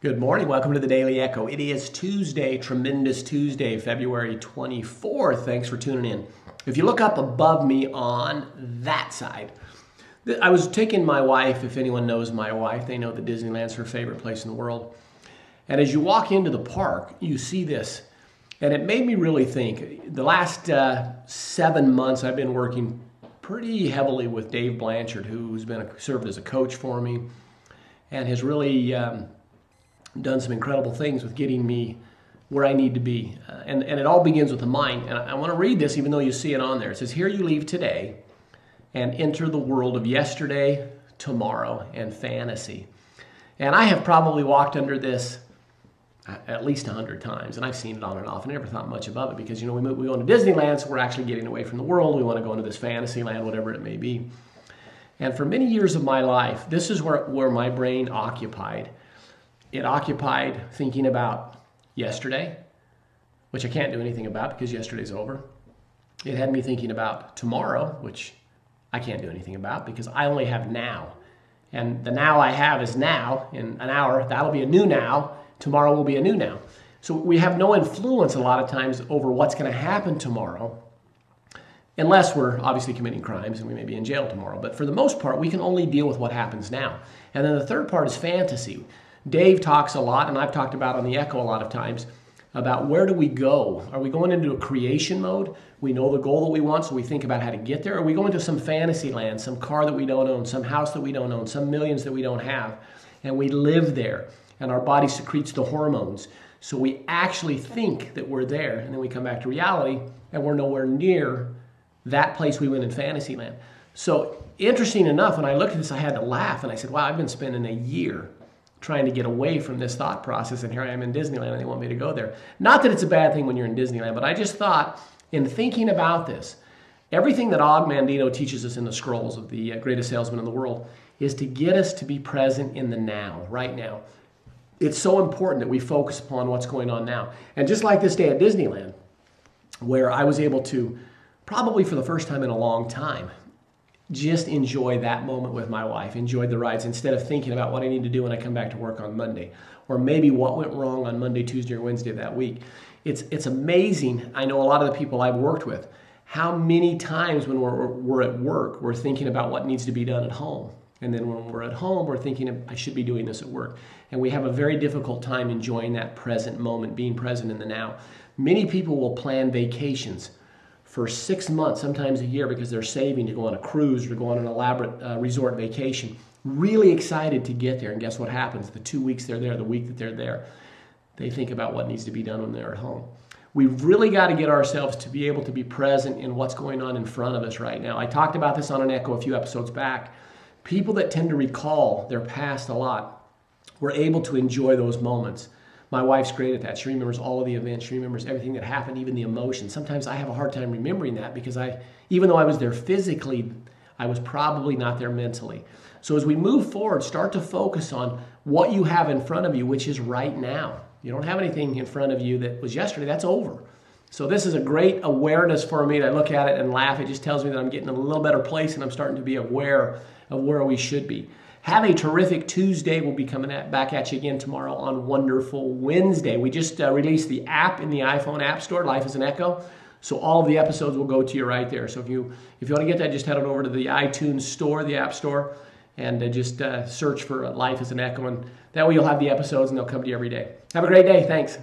Good morning. Welcome to the Daily Echo. It is Tuesday, tremendous Tuesday, February 24th. Thanks for tuning in. If you look up above me on that side, I was taking my wife. If anyone knows my wife, they know that Disneyland's her favorite place in the world. And as you walk into the park, you see this. And it made me really think. The last 7 months, I've been working pretty heavily with Dave Blanchard, who's served as a coach for me and has really done some incredible things with getting me where I need to be. And it all begins with the mind. And I want to read this even though you see it on there. It says, "Here you leave today and enter the world of yesterday, tomorrow, and fantasy." And I have probably walked under this at least 100 times, and I've seen it on and off. I never thought much above it because, we go into Disneyland, so we're actually getting away from the world. We want to go into this fantasy land, whatever it may be. And for many years of my life, this is where my brain occupied. It occupied thinking about yesterday, which I can't do anything about because yesterday's over. It had me thinking about tomorrow, which I can't do anything about because I only have now. And the now I have is now. In an hour, that'll be a new now. Tomorrow will be a new now. So we have no influence a lot of times over what's going to happen tomorrow, unless we're obviously committing crimes and we may be in jail tomorrow. But for the most part, we can only deal with what happens now. And then the third part is fantasy. Dave talks a lot, and I've talked about on the Echo a lot of times, about where do we go? Are we going into a creation mode? We know the goal that we want, so we think about how to get there. Or are we going to some fantasy land, some car that we don't own, some house that we don't own, some millions that we don't have, and we live there, and our body secretes the hormones. So we actually think that we're there, and then we come back to reality, and we're nowhere near that place we went in fantasy land. So interesting enough, when I looked at this, I had to laugh, and I said, wow, I've been spending a year trying to get away from this thought process, and here I am in Disneyland, and they want me to go there. Not that it's a bad thing when you're in Disneyland, but I just thought, in thinking about this, everything that Og Mandino teaches us in the scrolls of the greatest salesman in the world is to get us to be present in the now, right now. It's so important that we focus upon what's going on now. And just like this day at Disneyland, where I was able to, probably for the first time in a long time, just enjoy that moment with my wife, enjoy the rides instead of thinking about what I need to do when I come back to work on Monday, or maybe what went wrong on Monday, Tuesday, or Wednesday of that week. It's amazing. I know a lot of the people I've worked with, how many times when we're at work, we're thinking about what needs to be done at home. And then when we're at home, we're thinking, I should be doing this at work. And we have a very difficult time enjoying that present moment, being present in the now. Many people will plan vacations for 6 months, sometimes a year, because they're saving to go on a cruise or go on an elaborate resort vacation. Really excited to get there. And guess what happens? The 2 weeks they're there, the week that they're there, they think about what needs to be done when they're at home. We've really got to get ourselves to be able to be present in what's going on in front of us right now. I talked about this on an Echo a few episodes back. People that tend to recall their past a lot were able to enjoy those moments. My wife's great at that. She remembers all of the events. She remembers everything that happened, even the emotions. Sometimes I have a hard time remembering that because even though I was there physically, I was probably not there mentally. So as we move forward, start to focus on what you have in front of you, which is right now. You don't have anything in front of you that was yesterday. That's over. So this is a great awareness for me to look at it and laugh. It just tells me that I'm getting in a little better place and I'm starting to be aware of where we should be. Have a terrific Tuesday. We'll be coming back at you again tomorrow on Wonderful Wednesday. We just released the app in the iPhone App Store, Life is an Echo. So all of the episodes will go to you right there. So if you want to get that, just head on over to the iTunes Store, the App Store, and just search for Life is an Echo. And that way you'll have the episodes and they'll come to you every day. Have a great day. Thanks.